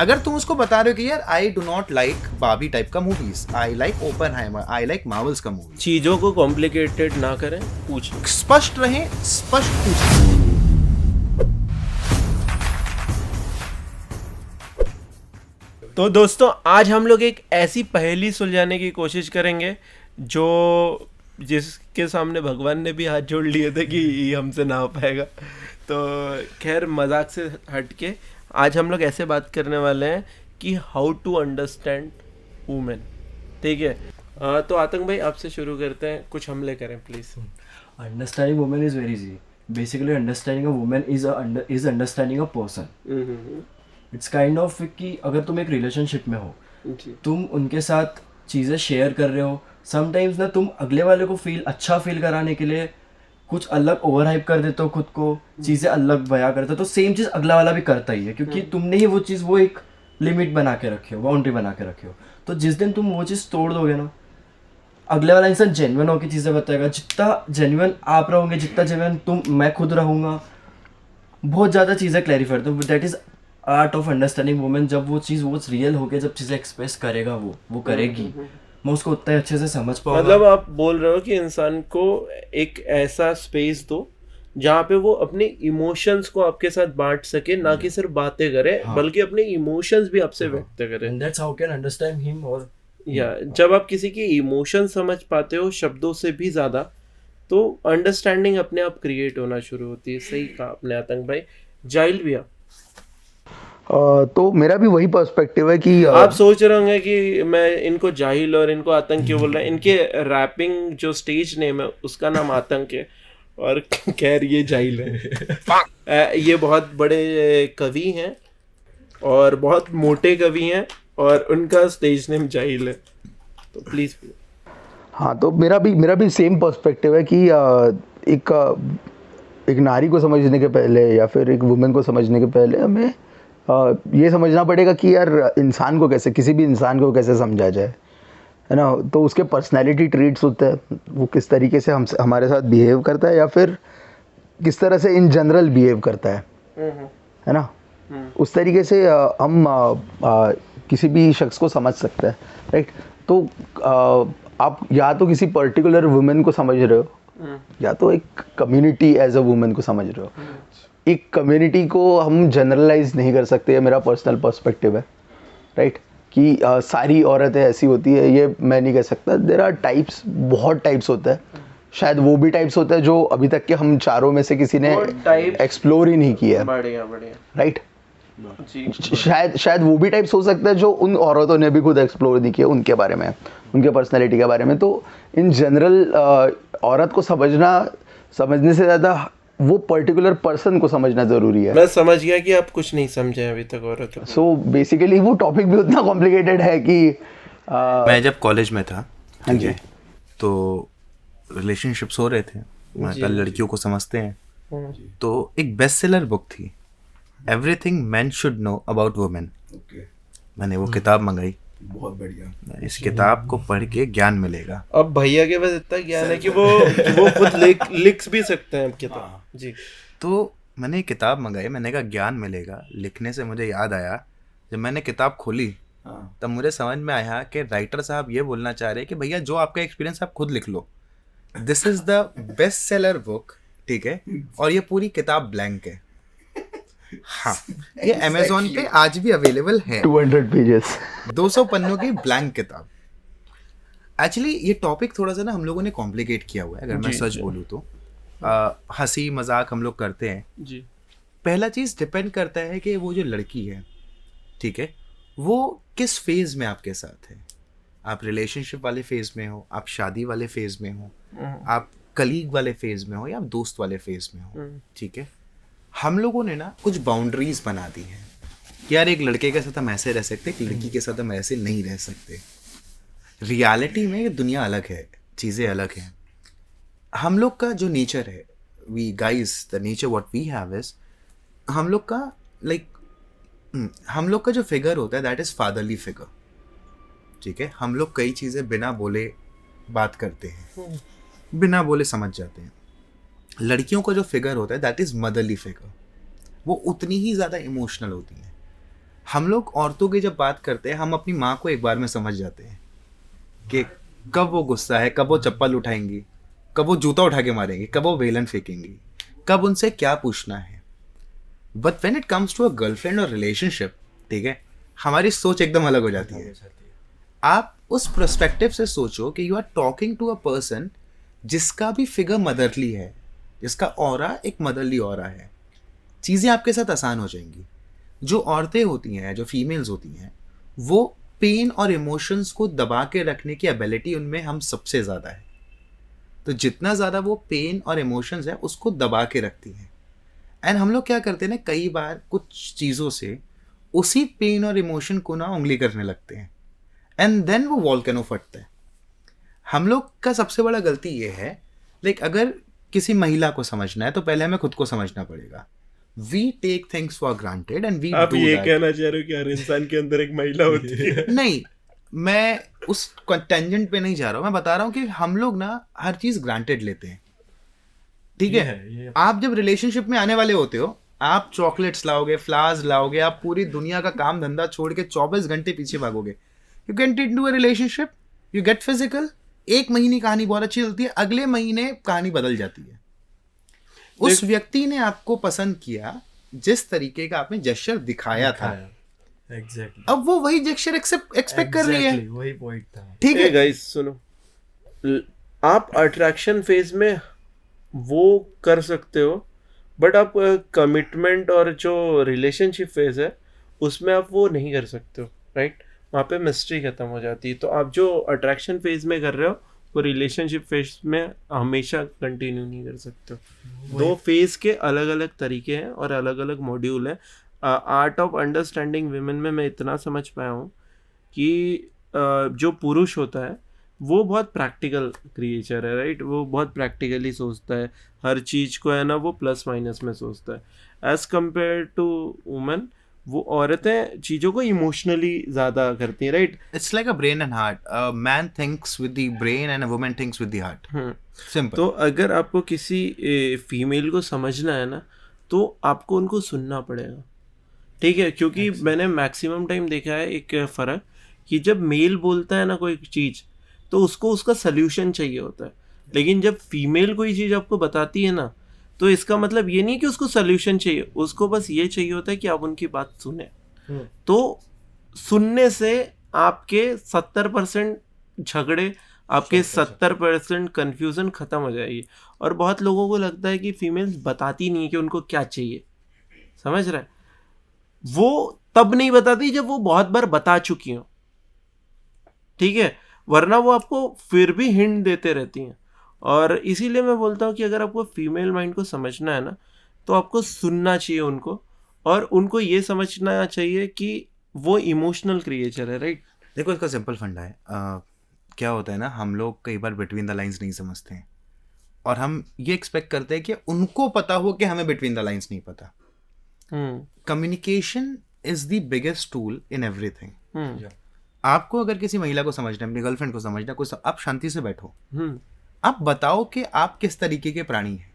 अगर तुम उसको बता रहे हो कि यार आई डू नॉट लाइक बाबी टाइप का movies, I like Oppenheimer, I like Marvel's का मूवी, चीजों को कॉम्प्लिकेटेड ना करें, पूछें, स्पष्ट रहें, स्पष्ट पूछें। तो दोस्तों आज हम लोग एक ऐसी पहेली सुलझाने की कोशिश करेंगे जो जिसके सामने भगवान ने भी हाथ जोड़ लिए थे कि ये हमसे ना हो पाएगा। तो खैर मजाक से हटके आज हम लोग ऐसे बात करने वाले हैं कि हाउ टू अंडरस्टैंड वुमेन। ठीक है, तो आतंक भाई आपसे शुरू करते हैं, कुछ हमले करें please. Understanding woman is very easy. Basically, understanding a woman is understanding a person. It's kind of कि अगर तुम एक रिलेशनशिप में हो, तुम उनके साथ चीज़ें शेयर कर रहे हो, समटाइम्स ना तुम अगले वाले को अच्छा फील कराने के लिए कुछ अलग ओवर हाइप कर देते हो खुद को, चीज़ें अलग बयां करते हो, तो सेम चीज़ अगला वाला भी करता ही है, क्योंकि तुमने ही वो एक लिमिट बना के रखे हो, बाउंड्री बना के रखे हो। तो जिस दिन तुम वो चीज़ तोड़ दोगे ना, अगले वाला इंसान जेन्युइन होकर चीज़ें बताएगा। जितना जेन्युइन आप रहोगे, जितना जेन्युइन मैं खुद रहूँगा, बहुत ज़्यादा चीज़ें क्लैरिफाई करते हैं। That is art of understanding women. जब वो चीज़ वो रियल होके जब चीज़ें एक्सप्रेस करेगा, वो करेगी, मैं उसको उतना अच्छे से समझ पाऊंगा। मतलब आप बोल रहे हो कि इंसान को एक ऐसा स्पेस दो जहाँ पे वो अपने इमोशंस को आपके साथ बांट सके, ना कि सिर्फ बातें करे, बल्कि अपने इमोशंस भी आपसे व्यक्त करे। And that's how can understand him or या जब आप किसी की इमोशन समझ पाते हो शब्दों से भी ज्यादा, तो अंडरस्टैंडिंग अपने आप क्रिएट होना शुरू होती है। सही कहा आपने आतंक भाई। जाहिल भैया, तो मेरा भी वही पर्सपेक्टिव है कि आप सोच रहे होंगे कि मैं इनको जाहिल और इनको आतंक क्यों बोल रहा है। इनके रैपिंग जो स्टेज नेम है उसका नाम आतंक है, और खैर ये जाहिल है। ये बहुत बड़े कवि हैं और बहुत मोटे कवि हैं, और उनका स्टेज नेम जाहिल है। तो प्लीज। हाँ, तो मेरा भी सेम पर्सपेक्टिव है कि एक नारी को समझने के पहले या फिर एक वुमेन को समझने के पहले हमें ये समझना पड़ेगा कि यार इंसान को कैसे, किसी भी इंसान को कैसे समझा जाए, है ना। तो उसके पर्सनैलिटी ट्रेट्स होते हैं, वो किस तरीके से हमारे साथ बिहेव करता है या फिर किस तरह से इन जनरल बिहेव करता है ना। उस तरीके से हम किसी भी शख्स को समझ सकते हैं, राइट। तो आप या तो किसी पर्टिकुलर वुमेन को समझ रहे हो या तो एक कम्युनिटी एज अ वुमेन को समझ रहे हो। एक कम्युनिटी को हम जनरलाइज नहीं कर सकते, ये मेरा पर्सनल पर्सपेक्टिव है, राइट। कि सारी औरतें ऐसी होती है ये मैं नहीं कह सकता। देयर आर टाइप्स, बहुत टाइप्स होता है। शायद वो भी टाइप्स होता है जो अभी तक के हम चारों में से किसी ने एक्सप्लोर ही नहीं किया है, बढ़िया राइट। शायद वो भी टाइप्स हो सकता है जो उन औरतों ने भी खुद एक्सप्लोर नहीं किया, उनके बारे में, उनके पर्सनैलिटी के बारे में। तो इन जनरल औरत को समझने से ज़्यादा वो पर्टिकुलर पर्सन को समझना ज़रूरी है। मैं समझ गया कि आप कुछ नहीं समझे अभी तक औरतों। सो बेसिकली वो टॉपिक भी उतना कॉम्प्लिकेटेड है कि मैं जब कॉलेज में था, हाँ जी, तो रिलेशनशिप्स हो रहे थे, कल लड़कियों को समझते हैं। तो एक बेस्ट सेलर बुक थी, everything man should know about women. मैंने वो किताब मंगाई, बहुत बढ़िया। इस किताब को पढ़ के ज्ञान मिलेगा। अब भैया के पास इतना ज्ञान है कि वो खुद लिख भी सकते हैं किताब। जी। तो मैंने एक किताब मंगाई, मैंने कहा ज्ञान मिलेगा। लिखने से मुझे याद आया, जब मैंने किताब खोली तब मुझे समझ में आया कि राइटर साहब ये बोलना चाह रहे हैं कि भैया जो आपका एक्सपीरियंस आप खुद लिख लो, this is the best seller book, ठीक है। और ये पूरी किताब ब्लैंक है। हाँ, ये अमेज़न पे आज भी अवेलेबल है, 200 पेजेस, 200 पन्नों की ब्लैंक किताब। एक्चुअली ये टॉपिक थोड़ा सा ना हम लोगों ने कॉम्प्लिकेट किया हुआ है, अगर मैं सच बोलूँ तो। हंसी मजाक हम लोग करते हैं जी। पहला चीज़ डिपेंड करता है कि वो जो लड़की है, ठीक है, वो किस फेज़ में आपके साथ है। आप रिलेशनशिप वाले फेज़ में हो, आप शादी वाले फेज़ में हो, आप कलीग वाले फेज़ में हो, या आप दोस्त वाले फेज़ में हो, ठीक है। हम लोगों ने ना कुछ बाउंड्रीज बना दी हैं कि यार एक लड़के के साथ हम ऐसे रह सकते, एक लड़की के साथ हम ऐसे नहीं रह सकते। रियलिटी में ये दुनिया अलग है, चीज़ें अलग हैं। हम लोग का जो नेचर है, we guys, the nature what we have is, हम लोग का हम लोग का जो फिगर होता है दैट इज़ फादरली फिगर, ठीक है। हम लोग कई चीज़ें बिना बोले बात करते हैं, बिना बोले समझ जाते हैं। लड़कियों का जो फिगर होता है दैट इज़ मदरली फिगर, वो उतनी ही ज़्यादा इमोशनल होती हैं। हम लोग औरतों की जब बात करते हैं, हम अपनी माँ को एक बार में समझ जाते हैं कि कब वो गुस्सा है, कब वो चप्पल उठाएंगी, कब वो जूता उठा के मारेंगी, कब वो बेलन फेंकेंगी, कब उनसे क्या पूछना है. But when it comes to a girlfriend और रिलेशनशिप, ठीक है, हमारी सोच एकदम अलग हो जाती है. आप उस पर्सपेक्टिव से सोचो कि you are talking to a person जिसका भी फिगर मदरली है, जिसका ऑरा एक मदरली ऑरा है. चीज़ें आपके साथ आसान हो जाएंगी. जो औरतें होती हैं, जो फीमेल्स होती हैं, वो पेन और इमोशंस को दबा के रखने की एबिलिटी उनमें हम सबसे ज़्यादा है. तो जितना ज़्यादा वो पेन और इमोशंस है उसको दबा के रखती हैं. एंड हम लोग क्या करते हैं ना, कई बार कुछ चीज़ों से उसी पेन और इमोशन को ना उंगली करने लगते हैं, एंड देन वो वॉल्केनो फटता है. हम लोग का सबसे बड़ा गलती ये है, लाइक अगर किसी महिला को समझना है तो पहले हमें खुद को समझना पड़ेगा. We take things for granted and we आप डू ये दैट. कहना चाह रहे हो कि हर इंसान के अंदर एक महिला होती है? नहीं, मैं उस टेंजेंट पे नहीं जा रहा हूँ. मैं बता रहा हूँ कि हम लोग ना हर चीज़ ग्रांटेड लेते हैं. ठीक है, आप जब रिलेशनशिप में आने वाले होते हो, आप चॉकलेट्स लाओगे, फ्लावर्स लाओगे, आप पूरी दुनिया का काम धंधा छोड़ के 24 घंटे पीछे भागोगे. You get into a relationship, you get physical. एक महीने कहानी बहुत अच्छी चलती है, अगले महीने कहानी बदल जाती है. उस व्यक्ति ने आपको पसंद किया जिस तरीके का आपने जेस्चर दिखाया था, एग्जैक्टली, अब वो वही जेस्चर एक्सपेक्ट कर रही है. वही पॉइंट था. ठीक है गाइस सुनो, आप अट्रैक्शन फेज में वो कर सकते हो, बट आप कमिटमेंट और जो रिलेशनशिप फेज है उसमें आप वो नहीं कर सकते हो, राइट? वहाँ पे मिस्ट्री खत्म हो जाती है. तो आप जो अट्रैक्शन फेज में कर रहे हो वो रिलेशनशिप फेज में हमेशा कंटिन्यू नहीं कर सकते हो. दो फेज के अलग अलग तरीके हैं और अलग अलग मॉड्यूल हैं. आर्ट ऑफ अंडरस्टैंडिंग विमेन में मैं इतना समझ पाया हूँ कि जो पुरुष होता है वो बहुत प्रैक्टिकल क्रिएचर है, राइट? वो बहुत प्रैक्टिकली सोचता है, हर चीज़ को है ना वो प्लस माइनस में सोचता है. एज कम्पेयर टू वुमेन, वो औरतें चीज़ों को इमोशनली ज़्यादा करती हैं, right? It's like a brain and heart. A man thinks with the brain and a woman thinks with the heart. Simple. तो अगर आपको किसी फीमेल को समझना है ना, तो आपको उनको सुनना पड़ेगा, ठीक है? क्योंकि मैंने मैक्सिमम टाइम देखा है एक फ़र्क कि जब मेल बोलता है ना कोई चीज़, तो उसको उसका सल्यूशन चाहिए होता है. लेकिन जब फीमेल कोई चीज़ आपको बताती है ना, तो इसका मतलब ये नहीं कि उसको सल्यूशन चाहिए, उसको बस ये चाहिए होता है कि आप उनकी बात सुने. तो सुनने से आपके 70% झगड़े, आपके 70% कन्फ्यूज़न ख़त्म हो जाएगी. और बहुत लोगों को लगता है कि फीमेल्स बताती नहीं है कि उनको क्या चाहिए, समझ रहा है? वो तब नहीं बताती जब वो बहुत बार बता चुकी हो, ठीक है? वरना वो आपको फिर भी हिंट देते रहती हैं. और इसीलिए मैं बोलता हूँ कि अगर आपको फीमेल माइंड को समझना है ना, तो आपको सुनना चाहिए उनको, और उनको ये समझना चाहिए कि वो इमोशनल क्रिएचर है, राइट? देखो, इसका सिंपल फंडा है. क्या होता है ना, हम लोग कई बार बिटवीन द लाइंस नहीं समझते हैं, और हम ये एक्सपेक्ट करते हैं कि उनको पता हो कि हमें बिटवीन द लाइंस नहीं पता. Communication is the biggest tool in everything. आपको अगर किसी महिला को समझना है, अपनी गर्लफ्रेंड को समझना है, आप शांति से बैठो, आप बताओ कि आप किस तरीके के प्राणी हैं.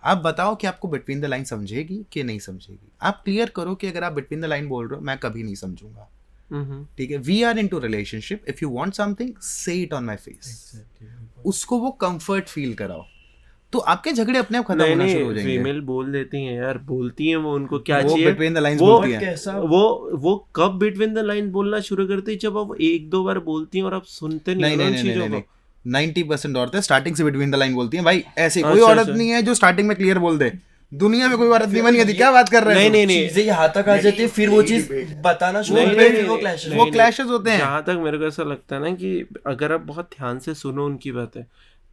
आप बताओ कि आपको बिटवीन द लाइन समझेगी कि नहीं समझेगी. आप क्लियर करो कि अगर आप बिटवीन द लाइन बोल रहे हो, मैं कभी नहीं समझूंगा. ठीक है, we are into relationship. If you want something, say it on my face. उसको वो कंफर्ट फील कराओ, तो आपके झगड़े अपने आप खत्म होना शुरू हो जाएंगे. फीमेल बोल देती हैं यार, बोलती हैं वो, उनको क्या वो चाहिए बिटवीन द लाइंस बोलती हैं. वो कब बिटवीन द लाइन बोलना शुरू करती है? जब आप एक दो बार बोलती हैं और आप सुनते नहीं हो उन चीजों को. 90% औरतें स्टार्टिंग से बिटवीन द लाइन बोलती हैं. भाई ऐसे कोई औरत नहीं है जो स्टार्टिंग में क्लियर बोल दे. दुनिया में कोई औरत नहीं बनी है. क्या बात कर रहे हैं? नहीं, चीजें यहाँ तक आ जाती है, फिर वो चीज बताना शुरू करते हैं, फिर वो क्लैशेस होते हैं. जहाँ तक मेरे को ऐसा लगता है ना कि अगर आप बहुत ध्यान से सुनो उनकी बातें,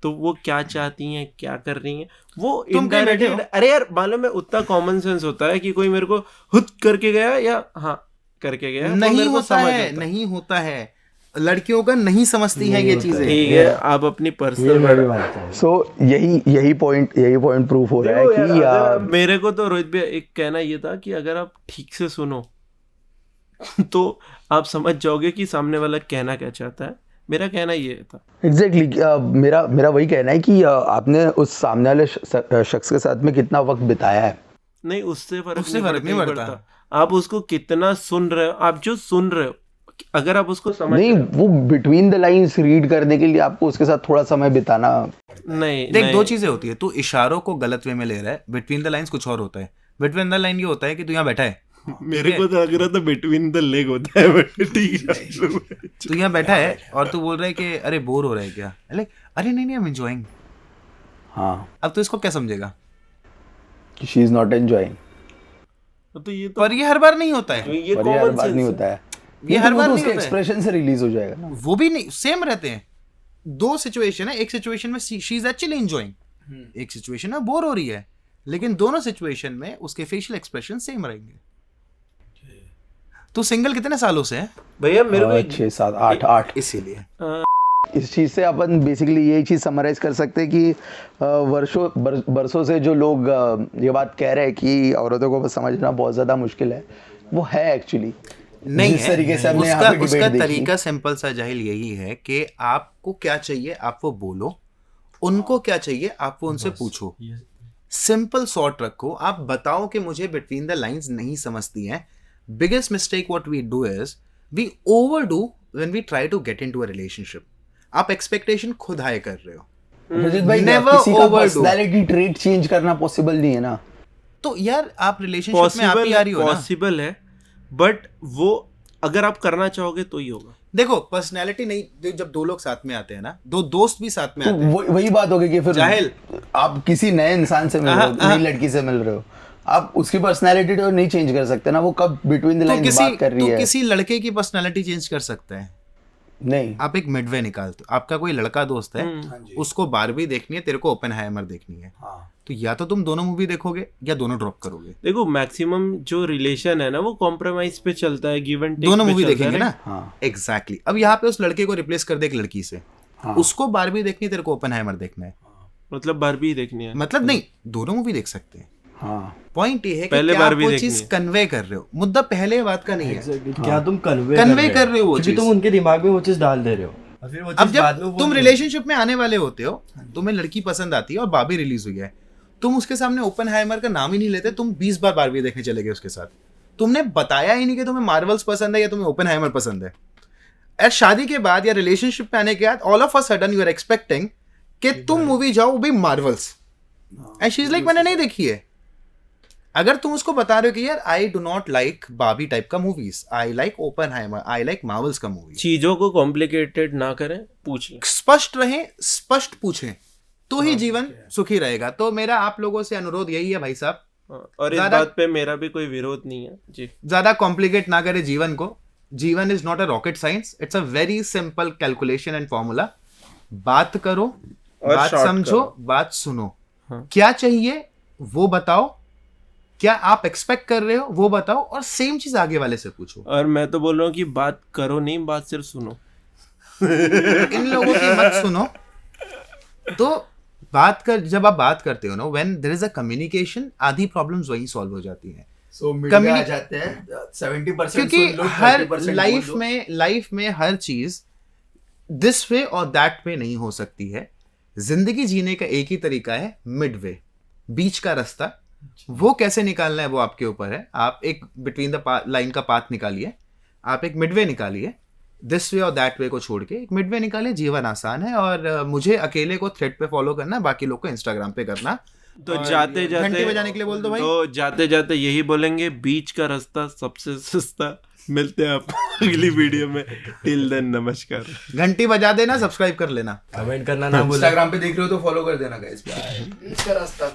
तो वो क्या चाहती हैं, क्या कर रही हैं, वो इनडायरेक्टली. अरे यार, मालूम है, उतना कॉमन सेंस होता है कि कोई मेरे को हुत करके गया या हाँ करके गया, नहीं होता है, नहीं होता है. लड़कियों का नहीं समझती हैं ये चीजें. ठीक है, आप अपनी पर्सनल. सो यही पॉइंट प्रूफ हो रहा है कि मेरे को तो रोहित भैया एक कहना ये था कि अगर आप ठीक से सुनो तो आप समझ जाओगे कि सामने वाला कहना क्या चाहता है. मेरा कहना ये था. एग्जैक्टली मेरा वही कहना है कि आपने उस सामने वाले शख्स के साथ में कितना वक्त बिताया है. नहीं, उससे फर्क नहीं पड़ता। आप उसको कितना सुन रहे हो, आप जो सुन रहे हो, अगर आप उसको समझ नहीं, वो बिटवीन द लाइंस रीड करने के लिए आपको उसके साथ थोड़ा समय बिताना। नहीं देख, नहीं, दो चीजें होती है, तू इशारों को गलत वे में ले रहा है, बिटवीन द लाइंस कुछ और होता है। बिटवीन द लाइन ये होता है कि तू यहाँ बैठा है, मेरे को तो लग रहा था बिटवीन द लेग होता है, बट ठीक है। तू यहाँ बैठा है और तू बोल रहा है कि अरे बोर हो रहा है क्या, अरे नहीं आई एम एंजॉयिंग। हाँ, अब तो इसको क्या समझेगा कि शी इज नॉट एंजॉयिंग। तो ये तो पर ये हर बार नहीं होता है, ये पर ये हर कॉमन बार नहीं सेंस होता है, ये हर बार नहीं उसके होता है। एक्सप्रेशन से रिलीज हो जाएगा ना। वो भी नहीं सेम रहते हैं। दो सिचुएशन है, एक सिचुएशन में शी इज एक्चुअली एंजॉयिंग, एक सिचुएशन में बोर हो रही है, लेकिन दोनों सिचुएशन में उसके फेशियल एक्सप्रेशन सेम रहेंगे। तू सिंगल कितने सालों से है भैया? मेरे को 6 7 8 इसीलिए इस चीज़ से अपन बेसिकली यही चीज़ समराइज कर सकते हैं कि बरसों से जो लोग ये बात कह रहे हैं कि औरतों को बस समझना बहुत ज़्यादा मुश्किल है, वो है एक्चुअली नहीं जिस तरीके से हमने यहाँ पे उसका डिबेट देखी। तरीका सिंपल सा जाहिल यही है कि आपको क्या चाहिए आप वो बोलो, उनको क्या चाहिए आप वो उनसे पूछो, सिंपल शॉर्ट रखो। आप बताओ कि मुझे बिटवीन द लाइंस नहीं समझती हैं। Biggest mistake what we do is we overdo when we try to get into a relationship. आप एक्सपेक्टेशन खुद हाई कर रहे हो। रजत भाई, Never किसी का overdo. पर्सनालिटी ट्रेट चेंज करना पॉसिबल नहीं है ना। तो यार आप रिलेशनशिप में आप ही आ रही हो ना। पॉसिबल है, बट वो अगर आप करना चाहोगे तो ही होगा। देखो पर्सनैलिटी नहीं, जब दो लोग साथ में आते हैं ना, दो दोस्त भी साथ में तो आते हैं, वही बात होगी कि फिर जाहिल। आप किसी नए इंसान से मिल रहे हो, नई लड़की से मिल रहे हो, आप उसकी पर्सनालिटी तो नहीं चेंज कर सकते ना। वो कब बिटवीन द तो लाइंस बात कर रही है। किसी लड़के की पर्सनैलिटी चेंज कर सकता है। नहीं, आप एक मिडवे निकालते हो, आपका कोई लड़का दोस्त है, उसको बारबी देखनी है, तेरे को ओपेनहाइमर देखनी है, तो या तो तुम दोनों मूवी देखोगे या दोनों ड्रॉप करोगे। देखो मैक्सिमम जो रिलेशन है ना वो कॉम्प्रोमाइज पे चलता है, गिव एंड टेक दोनों पे मूवी चलता देखेंगे है ना। एग्जैक्टली। अब यहाँ पे उस लड़के को रिप्लेस कर दे एक लड़की से, उसको बारबी देखनी है, तेरे को ओपेनहाइमर देखना है, मतलब बारबी ही देखनी है। मतलब नहीं, दोनों मूवी देख सकते हैं। हाँ, पॉइंट ये है कि पहले क्या आप बारबी वो देखनी चीज है। कन्वे कर रहे हो। मुद्दा पहले बात का नहीं है। Exactly. क्या तुम कन्वे कर रहे हो वो क्योंकि चीज। तुम उनके दिमाग में वो चीज डाल दे रहे हो और फिर वो अब चीज बाद में जब वो तुम नहीं रिलेशनशिप में आने वाले होते हो, तुम्हें लड़की पसंद आती है और बारबी रिलीज हुई है, तुम उसके सामने ओपेनहाइमर का नाम ही नहीं लेते, तुम 20 बार बारबी देखने चले गए उसके साथ। तुमने बताया ही नहीं कि तुम्हें मार्वल्स पसंद है या तुम्हें ओपेनहाइमर पसंद है। और शादी के बाद या रिलेशनशिप में आने के बाद all of a sudden you are expecting कि तुम मूवी जाओ भी Marvels, and she is like मैंने नहीं देखी है। अगर तुम उसको बता रहे हो कि यार I do not like Barbie type का movies, I like Oppenheimer, I like Marvel's का मूवी, चीजों को कॉम्प्लिकेटेड ना करें, पूछ लें। स्पष्ट रहें, स्पष्ट पूछें, तो ही जीवन सुखी रहेगा। तो मेरा आप लोगों से अनुरोध यही है भाई साहब, और इस बात पे मेरा भी कोई विरोध नहीं है जी। ज्यादा कॉम्प्लिकेट ना करे जीवन को। जीवन is not a rocket science, it's a very simple calculation and formula. बात करो, और बात short समझो, करो। बात सुनो। हाँ। क्या चाहिए वो बताओ, क्या आप एक्सपेक्ट कर रहे हो वो बताओ, और सेम चीज आगे वाले से पूछो। और मैं तो बोल रहा हूँ कि बात करो नहीं, बात सिर्फ सुनो। इन लोगों की मत सुनो। तो जब आप बात करते हो ना, when there is a communication, आधी प्रॉब्लम्स वहीं सॉल्व हो जाती हैं। So, Communi- आ जाते हैं 70% क्योंकि सुन लो, हर 30% लाइफ में हर चीज दिस वे और दैट वे नहीं हो सकती है। जिंदगी जीने का एक ही तरीका है, मिड वे, बीच का रास्ता। वो कैसे निकालना है वो आपके ऊपर है। आप एक बिटवीन द लाइन का पाथ निकालिए, आप एक मिडवे निकालिए, दिस वे और दैट वे को छोड़ के एक मिडवे निकालिए, जीवन आसान है। और मुझे अकेले को थ्रेड पे फॉलो करना, बाकी लोग को इंस्टाग्राम पे करना। तो और जाते जाते घंटी बजाने के लिए बोल दो भाई। तो जाते जाते यही बोलेंगे, बीच का रास्ता सबसे सस्ता। मिलते हैं आप अगली वीडियो में। टिल देन नमस्कार। घंटी बजा देना, सब्सक्राइब कर लेना, कमेंट करना ना भूलना। इंस्टाग्राम पे देख रहे हो तो फॉलो कर देना गाइस। बीच का रास्ता